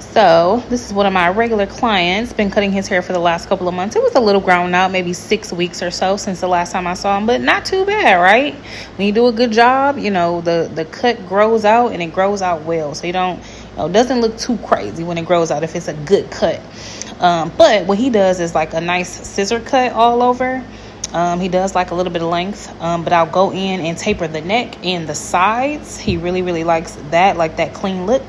So this is one of my regular clients. Been cutting his hair for the last couple of months. It was a little grown out, maybe 6 weeks or so since the last time I saw him, but not too bad, right? When you do a good job, the cut grows out, and it grows out well. So it doesn't look too crazy when it grows out if it's a good cut. But what he does is like a nice scissor cut all over. He does like a little bit of length, but I'll go in and taper the neck and the sides. He really, really likes that, like that clean look.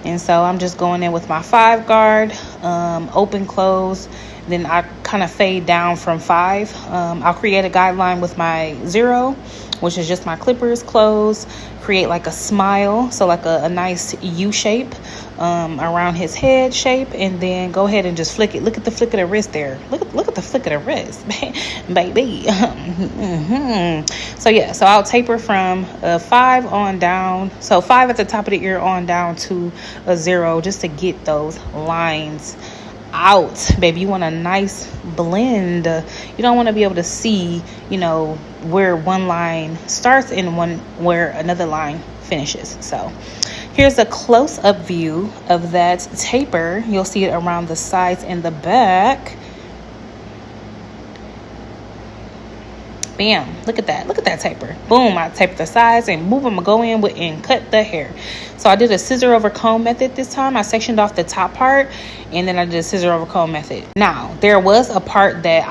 And so I'm just going in with my 5 guard, open, close. Then I kind of fade down from 5. I'll create a guideline with my 0, which is just my clippers, close, create like a smile. So like a nice U shape around his head shape. And then go ahead and just flick it. Look at the flick of the wrist there. Look at the flick of the wrist, baby. So yeah, so I'll taper from 5 on down. So 5 at the top of the ear on down to a 0, just to get those lines out, baby. You want a nice blend. You don't want to be able to see, where one line starts and where another line finishes. So here's a close-up view of that taper. You'll see it around the sides and the back. Bam, look at that taper. Boom, I tapered the sides, and boom, I'm gonna go in and cut the hair. So I did a scissor over comb method this time. I sectioned off the top part, and then I did a scissor over comb method. Now there was a part that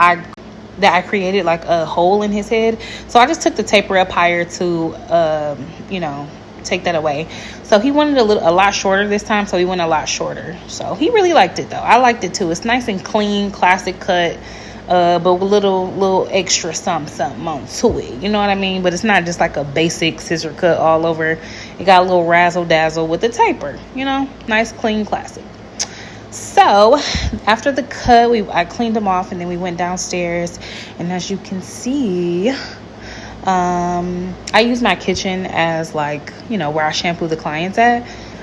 I created, like a hole in his head, so I just took the taper up higher to take that away. So he wanted a lot shorter this time, so he went a lot shorter. So he really liked it though. I liked it too. It's nice and clean, classic cut. But with a little extra something on to it, you know what I mean? But it's not just like a basic scissor cut all over. It got a little razzle dazzle with the taper, nice, clean, classic. So after the cut, I cleaned them off, and then we went downstairs. And as you can see, I use my kitchen as like, where I shampoo the clients at.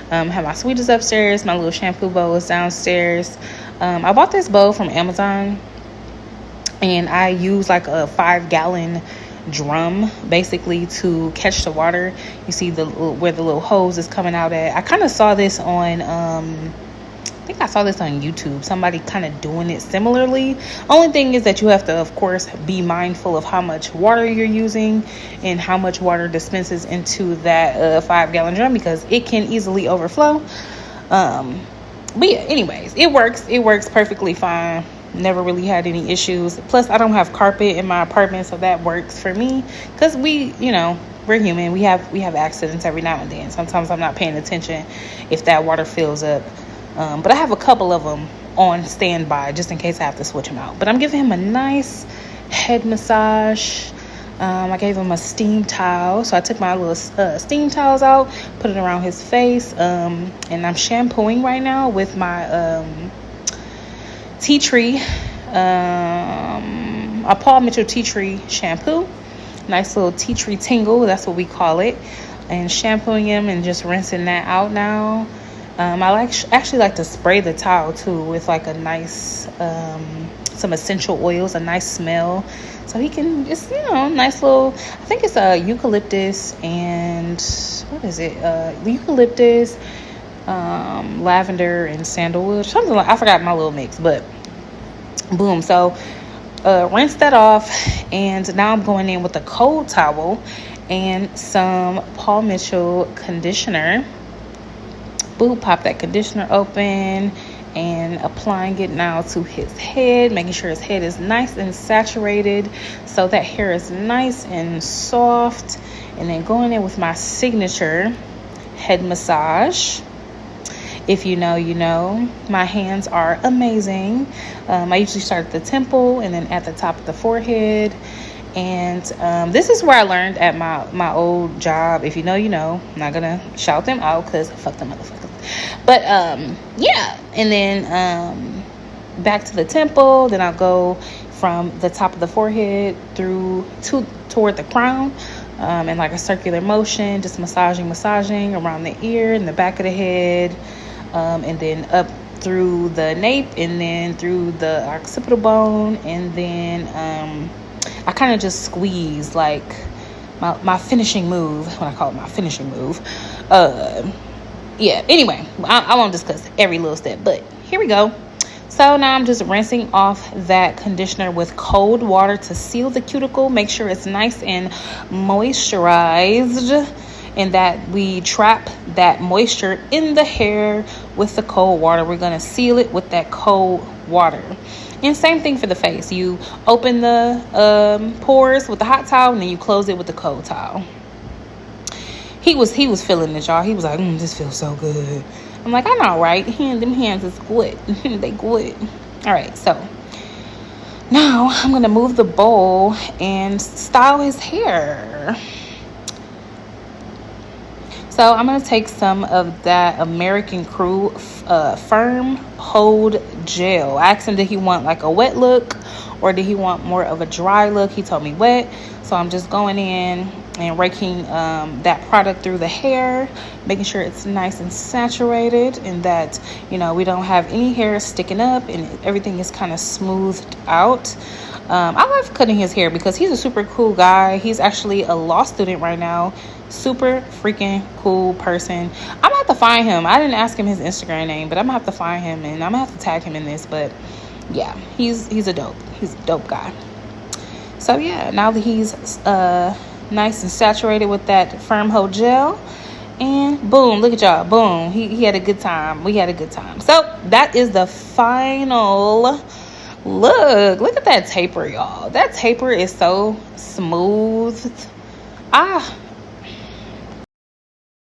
Have my sweetest upstairs, my little shampoo bowl is downstairs. I bought this bowl from Amazon. And I use like a 5-gallon drum basically to catch the water. You see where the little hose is coming out at. I kind of saw this on I think I saw this on YouTube. Somebody kind of doing it similarly. Only thing is that you have to, of course, be mindful of how much water you're using and how much water dispenses into that 5-gallon drum, because it can easily overflow. But yeah, anyways, it works perfectly fine. Never really had any issues. Plus, I don't have carpet in my apartment, so that works for me, because we're human. We have accidents every now and then. Sometimes I'm not paying attention if that water fills up. But I have a couple of them on standby just in case I have to switch them out. But I'm giving him a nice head massage. I gave him a steam towel. So I took my little steam towels out, put it around his face. And I'm shampooing right now with my tea tree, a Paul Mitchell tea tree shampoo. Nice little tea tree tingle, that's what we call it. And shampooing him and just rinsing that out now. I actually like to spray the towel too with like a nice some essential oils, a nice smell, so he can just nice little, I think it's a eucalyptus and what is it, eucalyptus, lavender and sandalwood, something like, I forgot my little mix, but boom. So rinse that off, and now I'm going in with a cold towel and some Paul Mitchell conditioner. Boom, pop that conditioner open and applying it now to his head, making sure his head is nice and saturated so that hair is nice and soft. And then going in with my signature head massage. If you know, you know. My hands are amazing. I usually start at the temple and then at the top of the forehead. And this is where I learned at my old job. If you know, you know. I'm not going to shout them out because fuck them motherfuckers. But yeah. And then back to the temple. Then I'll go from the top of the forehead through toward the crown. In like a circular motion. Just massaging around the ear and the back of the head. And then up through the nape and then through the occipital bone. And then I kind of just squeeze like my finishing move, when I call it my finishing move, yeah, anyway, I won't discuss every little step, but here we go. So now I'm just rinsing off that conditioner with cold water to seal the cuticle. Make sure it's nice and moisturized, and that we trap that moisture in the hair with the cold water. We're going to seal it with that cold water. And same thing for the face. You open the pores with the hot towel, and then you close it with the cold towel. He was feeling it, y'all. He was like, this feels so good. I'm like, I know, right? Them hands is good. They good. All right, so now I'm going to move the bowl and style his hair. So I'm going to take some of that American Crew Firm Hold Gel. I asked him, did he want like a wet look or did he want more of a dry look? He told me wet. So I'm just going in and raking that product through the hair, making sure it's nice and saturated, and that, you know, we don't have any hair sticking up and everything is kind of smoothed out. I love cutting his hair because he's a super cool guy. He's actually a law student right now. Super freaking cool person. I'm gonna have to find him. I didn't ask him his Instagram name, but I'm gonna have to find him and I'm gonna have to tag him in this. But yeah, he's a dope guy. So yeah, now that he's nice and saturated with that Firm Hold Gel, and boom, look at y'all, boom, he had a good time. We had a good time. So that is the final look at that taper, y'all. That taper is so smooth.